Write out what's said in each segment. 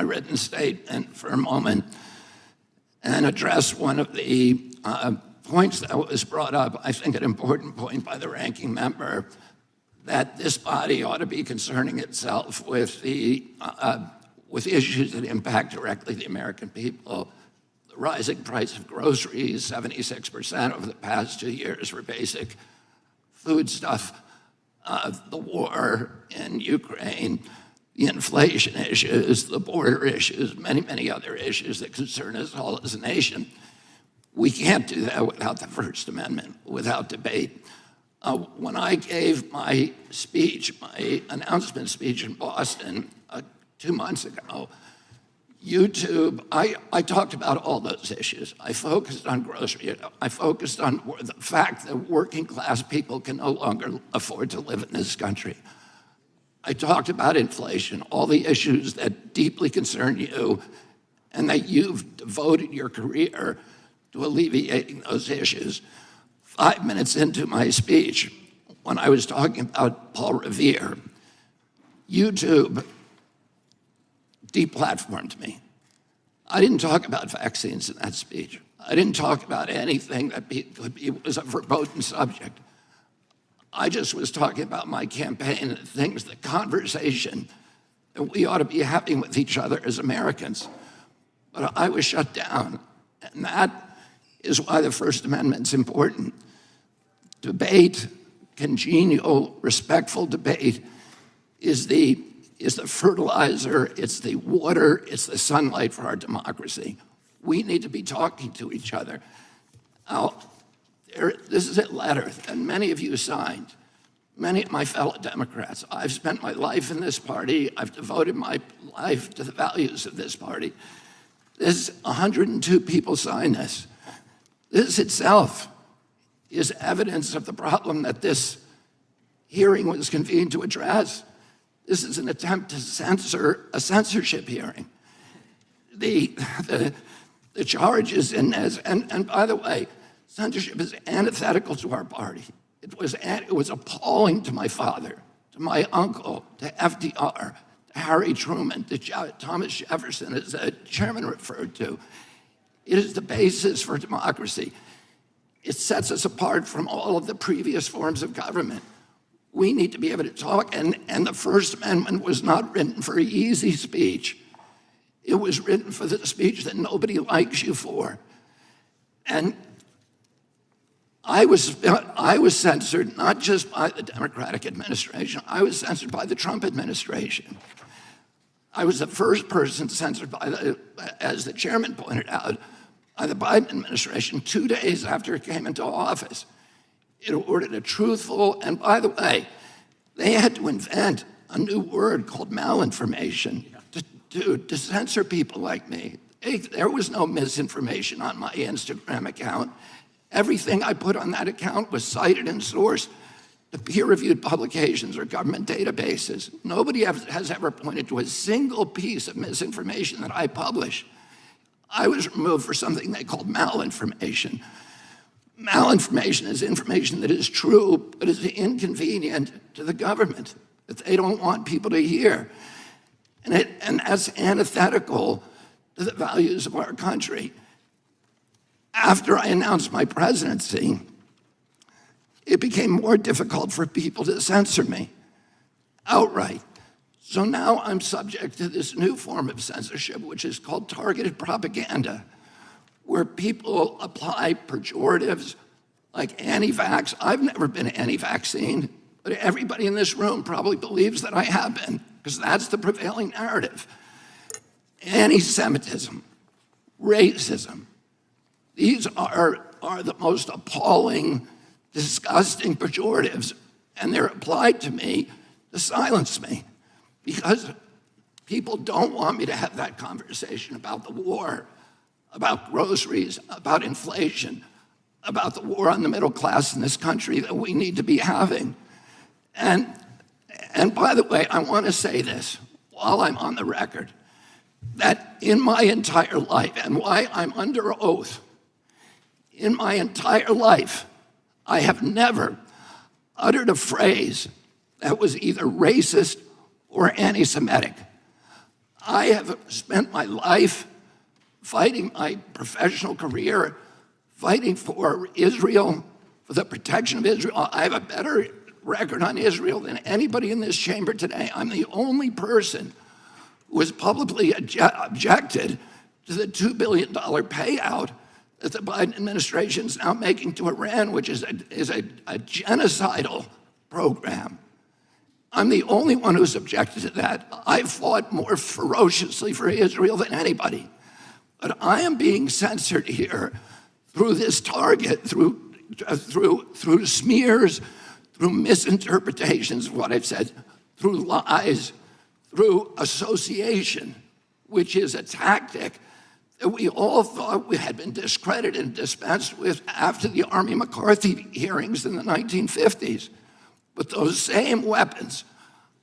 my written statement for a moment and address one of the points that was brought up, I think an important point by the ranking member, that this body ought to be concerning itself with issues that impact directly the American people. The rising price of groceries, 76% over the past 2 years for basic foodstuff, the war in Ukraine, the inflation issues, the border issues, many, many other issues that concern us all as a nation. We can't do that without the First Amendment, without debate. When I gave my speech, my announcement speech in Boston 2 months ago, YouTube, I talked about all those issues. I focused on grocery. I focused on the fact that working class people can no longer afford to live in this country. I talked about inflation, all the issues that deeply concern you and that you've devoted your career to alleviating those issues. 5 minutes into my speech, when I was talking about Paul Revere, YouTube deplatformed me. I didn't talk about vaccines in that speech. I didn't talk about anything that was a verboten subject. I just was talking about my campaign and things, the conversation that we ought to be having with each other as Americans. But I was shut down, and that is why the First Amendment's important. Debate, congenial, respectful debate is the fertilizer, it's the water, it's the sunlight for our democracy. We need to be talking to each other. Now, this is a letter that many of you signed, many of my fellow Democrats. I've spent my life in this party. I've devoted my life to the values of this party. This 102 people signed this. This itself is evidence of the problem that this hearing was convened to address. This is an attempt to censor a censorship hearing. The charges in this, and by the way, censorship is antithetical to our party. It was appalling to my father, to my uncle, to FDR, to Harry Truman, to Thomas Jefferson, as the chairman referred to. It is the basis for democracy. It sets us apart from all of the previous forms of government. We need to be able to talk, and the First Amendment was not written for easy speech. It was written for the speech that nobody likes you for. And I was censored not just by the Democratic administration, I was censored by the Trump administration. I was the first person censored by as the chairman pointed out, by the Biden administration 2 days after it came into office. It ordered a truthful, and by the way, they had to invent a new word called malinformation to censor people like me. There was no misinformation on my Instagram account. Everything I put on that account was cited and sourced to peer-reviewed publications or government databases. Nobody has ever pointed to a single piece of misinformation that I published. I was removed for something they called malinformation. Malinformation is information that is true, but is inconvenient to the government, that they don't want people to hear. And that's antithetical to the values of our country. After I announced my presidency, it became more difficult for people to censor me outright. So now I'm subject to this new form of censorship, which is called targeted propaganda, where people apply pejoratives like anti-vax. I've never been anti-vaccine, but everybody in this room probably believes that I have been, because that's the prevailing narrative. Anti-Semitism, racism, these are the most appalling, disgusting pejoratives, and they're applied to me to silence me, because people don't want me to have that conversation about the war, about groceries, about inflation, about the war on the middle class in this country that we need to be having. And by the way, I want to say this while I'm on the record, that in my entire life, and why I'm under oath, in my entire life, I have never uttered a phrase that was either racist or anti-Semitic. I have spent my life fighting my professional career, fighting for Israel, for the protection of Israel. I have a better record on Israel than anybody in this chamber today. I'm the only person who has publicly objected to the $2 billion payout that the Biden administration is now making to Iran, which is a genocidal program. I'm the only one who's objected to that. I fought more ferociously for Israel than anybody. But I am being censored here through this target, through smears, through misinterpretations of what I've said, through lies, through association, which is a tactic that we all thought we had been discredited and dispensed with after the Army McCarthy hearings in the 1950s. But those same weapons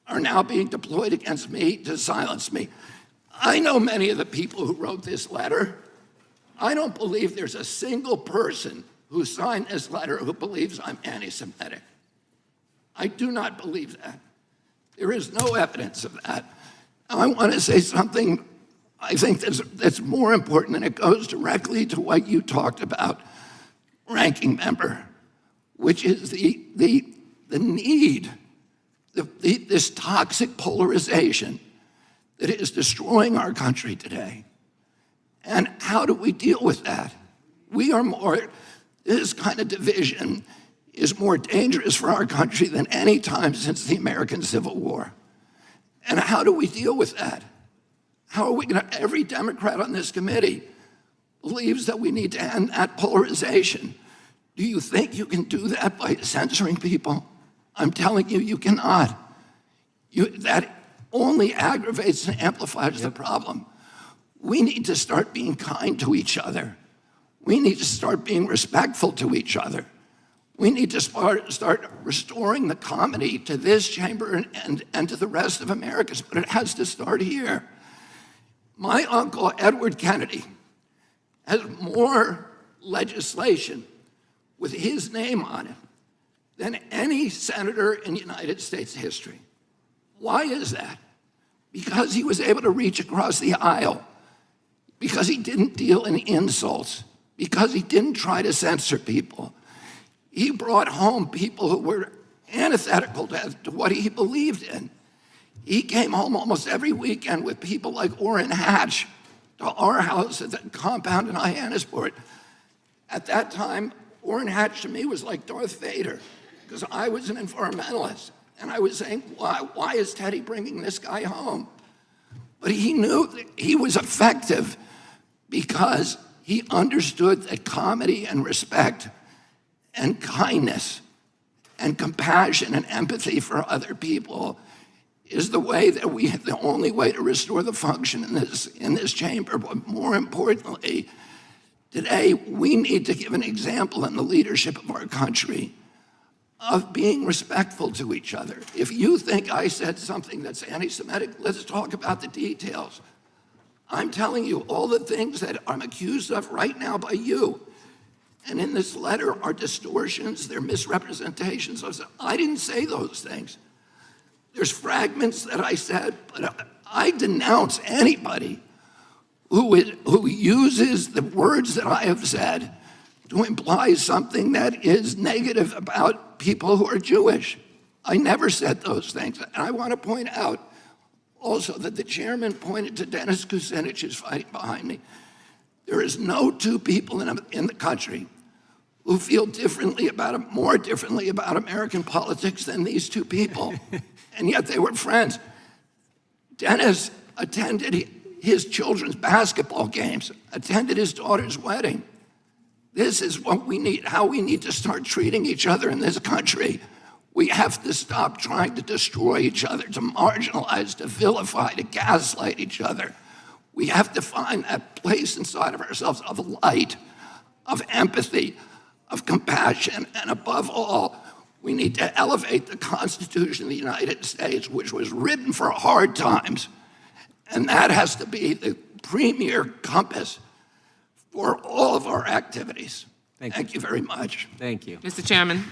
are now being deployed against me to silence me. I know many of the people who wrote this letter. I don't believe there's a single person who signed this letter who believes I'm anti-Semitic. I do not believe that. There is no evidence of that. Now, I want to say something I think that's more important, and it goes directly to what you talked about, ranking member, which is the need, this toxic polarization that is destroying our country today. And how do we deal with that? This kind of division is more dangerous for our country than any time since the American Civil War. And how do we deal with that? How are we going to, every Democrat on this committee believes that we need to end that polarization. Do you think you can do that by censoring people? I'm telling you, you cannot. That only aggravates and amplifies the problem. We need to start being kind to each other. We need to start being respectful to each other. We need to start restoring the comedy to this chamber and to the rest of America, but it has to start here. My uncle, Edward Kennedy, has more legislation with his name on it than any senator in United States history. Why is that? Because he was able to reach across the aisle, because he didn't deal in insults, because he didn't try to censor people. He brought home people who were antithetical to what he believed in. He came home almost every weekend with people like Orrin Hatch to our house at the compound in Hyannisport. At that time, Orrin Hatch to me was like Darth Vader, because I was an environmentalist. And I was saying, why is Teddy bringing this guy home? But he knew that he was effective because he understood that comedy and respect and kindness and compassion and empathy for other people is the way that the only way to restore the function in this chamber. But more importantly, today we need to give an example in the leadership of our country of being respectful to each other. If you think I said something that's anti-Semitic, let's talk about the details. I'm telling you all the things that I'm accused of right now by you. And in this letter are distortions, they're misrepresentations. I didn't say those things. There's fragments that I said, but I denounce anybody who uses the words that I have said to imply something that is negative about people who are Jewish. I never said those things. And I want to point out also that the chairman pointed to Dennis Kucinich, who's fighting behind me. There is no two people in the country who feel more differently about American politics than these two people. And yet they were friends. Dennis attended his children's basketball games, attended his daughter's wedding. This is what we need, how we need to start treating each other in this country. We have to stop trying to destroy each other, to marginalize, to vilify, to gaslight each other. We have to find that place inside of ourselves of light, of empathy, of compassion, and above all, we need to elevate the Constitution of the United States, which was written for hard times. And that has to be the premier compass for all of our activities. Thank you very much. Thank you. Mr. Chairman.